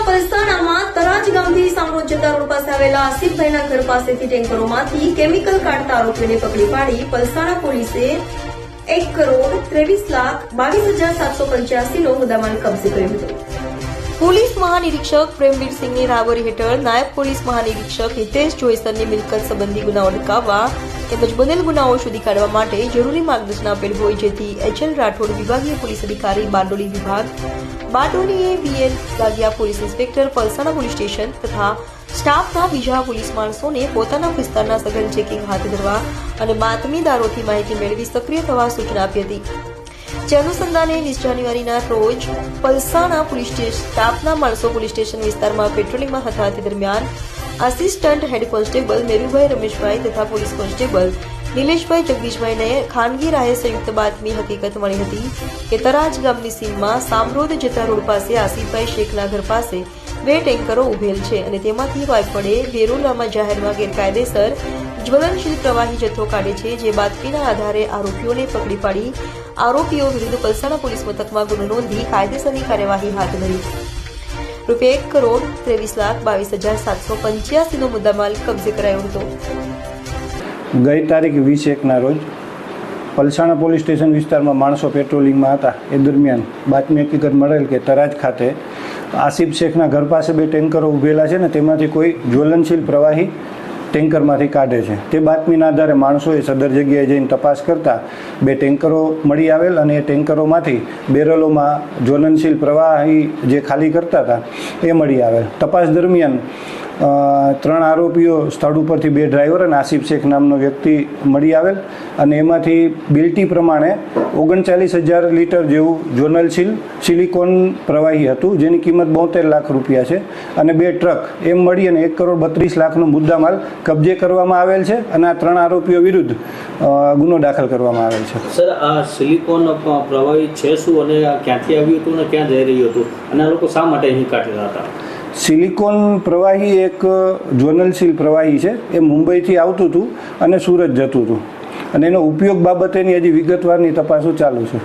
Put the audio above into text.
પલસાણામાં તરાજ ગામથી સામરોદ જતા રોડ પાસે આવેલા આસિફભાઈના ઘર પાસેથી ટેન્કરોમાંથી કેમિકલ કાઢતા આરોપીઓને પકડી પાડી પલસાણા પોલીસે 1,23,22,785 નો મુદ્દામાલ કબજે કર્યો હતો. પોલીસ મહાનિરીક્ષક પ્રેમવીરસિંહની રાહબરી હેઠળ નાયબ પોલીસ મહાનિરીક્ષક હિતેશ જોઈસરની મિલકત સંબંધી ગુનાઓ અટકાવવા તેમજ બનેલ ગુનાઓ શોધી કાઢવા માટે જરૂરી માર્ગદર્શન આપેલ હોય, જેથી એચ.એલ. રાઠોડ વિભાગીય પોલીસ અધિકારી બારડોલી વિભાગ, બારડોલીએ VL. Lagiya police inspector Palsana police station તથા સ્ટાફના બીજા પોલીસ માણસોને પોતાના વિસ્તારના સઘન ચેકિંગ હાથ ધરવા અને બાતમીદારોથી માહિતી મેળવી સક્રિય થવા સૂચના આપી હતી. જે અનુસંધાને 20 જાન્યુઆરીના રોજ પલસાણા પોલીસ સ્ટાફના માણસો પોલીસ સ્ટેશન વિસ્તારમાં પેટ્રોલિંગમાં હતા. તે દરમિયાન assistant head constable Merubhai Rameshbhai તથા પોલીસ કોન્સ્ટેબલ નિલેશભાઈ જગદીશભાઈને ખાનગી રાહે સંયુક્ત બાતમી હકીકત મળી હતી કે તરાજ ગામની સીમમાં સામરોદ જતા રોડ પાસે આસિફભાઈ શેખના ઘર પાસે 2 ટેન્કરો ઉભેલ છે અને તેમાંથી વાયફળે વેરોલામાં જાહેરમાં ગેરકાયદેસર જ્વલનશીલ પ્રવાહી જથ્થો કાઢે છે. જે બાતમીના આધારે આરોપીઓને પકડી પાડી આરોપીઓ વિરુદ્ધ પલસાણા પોલીસ મથકમાં ગુનો નોંધી કાયદેસરની કાર્યવાહી હાથ ધરી ₹1,23,22,785 નો મુદ્દામાલ કબજે કરાયો હતો. ગઈ તારીખ 20/1ના રોજ પલસાણા પોલીસ સ્ટેશન વિસ્તારમાં માણસો પેટ્રોલિંગમાં હતા. એ દરમિયાન બાતમી હકીકત મળેલ કે તરાજ ખાતે આસિફ શેખના ઘર પાસે 2 ટેન્કરો ઉભેલા છે ને તેમાંથી કોઈ જ્વલનશીલ પ્રવાહી ટેન્કરમાંથી કાઢે છે. તે બાતમીના આધારે માણસોએ સદર જગ્યાએ જઈને તપાસ કરતા 2 ટેન્કરો મળી આવેલ અને એ ટેન્કરોમાંથી બેરલોમાં જ્વલનશીલ પ્રવાહી જે ખાલી કરતા હતા એ મળી આવેલ. તપાસ દરમિયાન 3 આરોપીઓ સ્થળ ઉપરથી 2 ડ્રાઈવર અને આસિફ શેખ નામનો વ્યક્તિ મળી આવેલ અને એમાંથી બિલ્ટી પ્રમાણે 39,000 લીટર જેવું જ્વલનશીલ સિલિકોન પ્રવાહી હતું, જેની કિંમત 72 લાખ રૂપિયા છે અને 2 ટ્રક એમ મળી અને 1,32,00,000નો મુદ્દામાલ કબજે કરવામાં આવેલ છે અને આ 3 આરોપીઓ વિરુદ્ધ ગુનો દાખલ કરવામાં આવેલ છે. સર, આ સિલિકોન પ્રવાહી છે શું અને ક્યાંથી આવ્યું હતું અને ક્યાં જઈ રહ્યું હતું અને આ લોકો શા માટે અહીં કાઢેલા હતા? સિલિકોન પ્રવાહી એક જ્વલનશીલ પ્રવાહી છે. એ મુંબઈથી આવતું હતું અને સુરત જતું હતું અને એનો ઉપયોગ બાબતેની હજી વિગતવારની તપાસો ચાલુ છે.